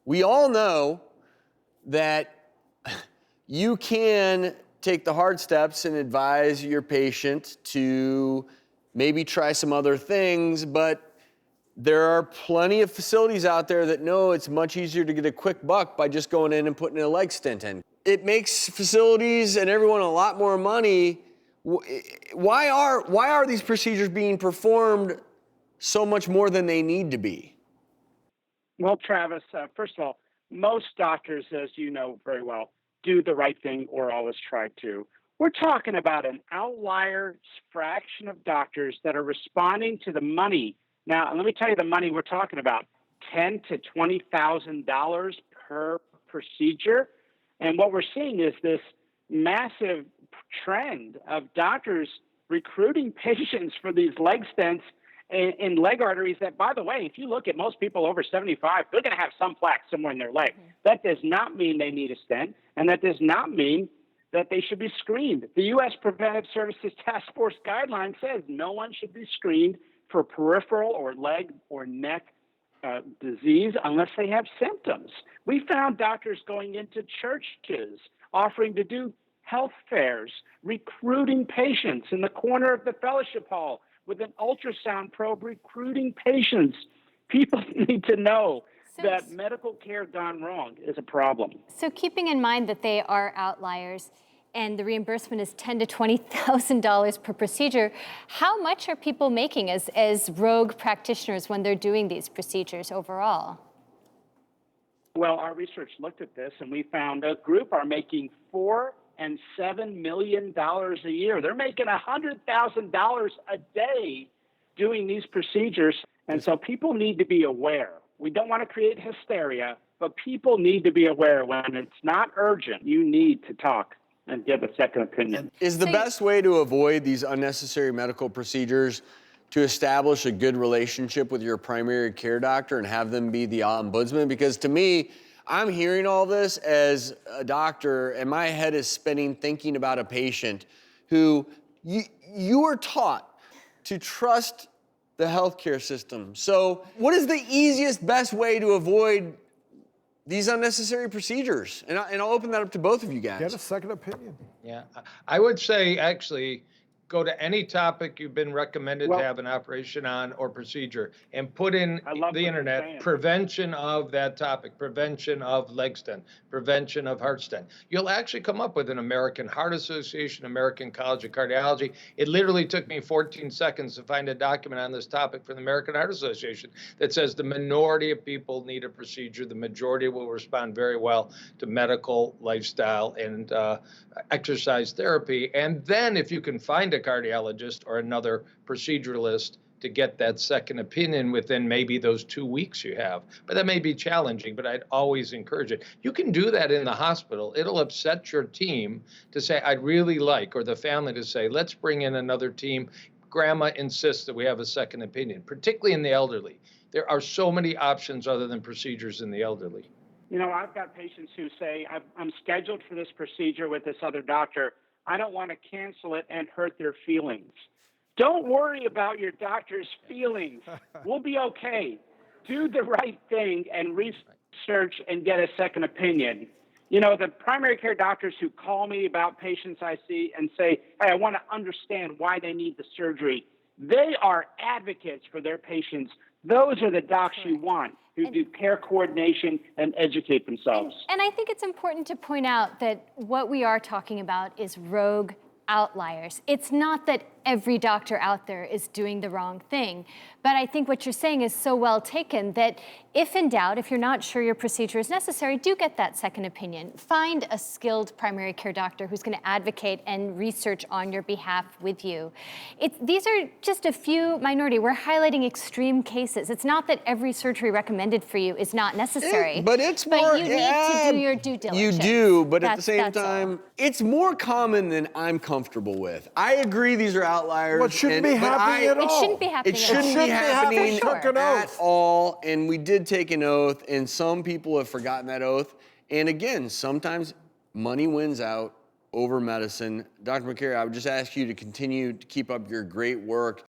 We all know that you can take the hard steps and advise your patient to maybe try some other things, but there are plenty of facilities out there that know it's much easier to get a quick buck by just going in and putting a leg stent in. It makes facilities and everyone a lot more money. Why are these procedures being performed so much more than they need to be? Well, Travis, first of all, most doctors, as you know very well, do the right thing or always try to. We're talking about an outlier fraction of doctors that are responding to the money. Now, let me tell you the money we're talking about: $10,000 to $20,000 per procedure. And what we're seeing is this massive trend of doctors recruiting patients for these leg stents in leg arteries that, by the way, if you look at most people over 75, they're going to have some plaque somewhere in their leg. Mm-hmm. That does not mean they need a stent, and that does not mean that they should be screened. The U.S. Preventive Services Task Force guideline says no one should be screened for peripheral or leg or neck disease unless they have symptoms. We found doctors going into churches offering to do health fairs, recruiting patients in the corner of the fellowship hall with an ultrasound probe, recruiting patients. People need to know that medical care gone wrong is a problem. So keeping in mind that they are outliers and the reimbursement is $10,000 to $20,000 per procedure, how much are people making as rogue practitioners when they're doing these procedures overall? Well, our research looked at this, and we found a group are making $4 and $7 million a year. They're making $100,000 a day doing these procedures, and so people need to be aware. We don't want to create hysteria, but people need to be aware when it's not urgent. You need to talk and give a second opinion. Is the best way to avoid these unnecessary medical procedures to establish a good relationship with your primary care doctor and have them be the ombudsman? Because to me, I'm hearing all this as a doctor and my head is spinning thinking about a patient who you are taught to trust the healthcare system. So what is the easiest, best way to avoid these unnecessary procedures? And I'll open that up to both of you guys. Get a second opinion. Yeah, I would say actually go to any topic you've been recommended to have an operation on or procedure and put in the internet prevention of that topic, prevention of leg stent, prevention of heart stent. You'll actually come up with an American Heart Association, American College of Cardiology. It literally took me 14 seconds to find a document on this topic from the American Heart Association that says the minority of people need a procedure. The majority will respond very well to medical, lifestyle, and exercise therapy. And then if you can find a cardiologist or another proceduralist to get that second opinion within maybe those 2 weeks you have. But that may be challenging, but I'd always encourage it. You can do that in the hospital. It'll upset your team to say, I'd really like, or the family to say, let's bring in another team. Grandma insists that we have a second opinion, particularly in the elderly. There are so many options other than procedures in the elderly. You know, I've got patients who say, I'm scheduled for this procedure with this other doctor. I don't want to cancel it and hurt their feelings. Don't worry about your doctor's feelings. We'll be okay. Do the right thing and research and get a second opinion. You know, the primary care doctors who call me about patients I see and say, hey, I want to understand why they need the surgery, they are advocates for their patients. Those are the docs you want, who do care coordination and educate themselves. And I think it's important to point out that what we are talking about is rogue outliers. It's not that every doctor out there is doing the wrong thing, but I think what you're saying is so well taken that if in doubt, if you're not sure your procedure is necessary, do get that second opinion. Find a skilled primary care doctor who's going to advocate and research on your behalf with you. These are just a few minority. We're highlighting extreme cases. It's not that every surgery recommended for you is not necessary. But it's more, you need to do your due diligence. You do, but at the same time, it's more common than I'm comfortable with. I agree these are outliers. Well, it shouldn't be happening at all. It shouldn't be happening It shouldn't be happening at all, and we did take an oath, and some people have forgotten that oath. And again, sometimes money wins out over medicine. Dr. McCary, I would just ask you to continue to keep up your great work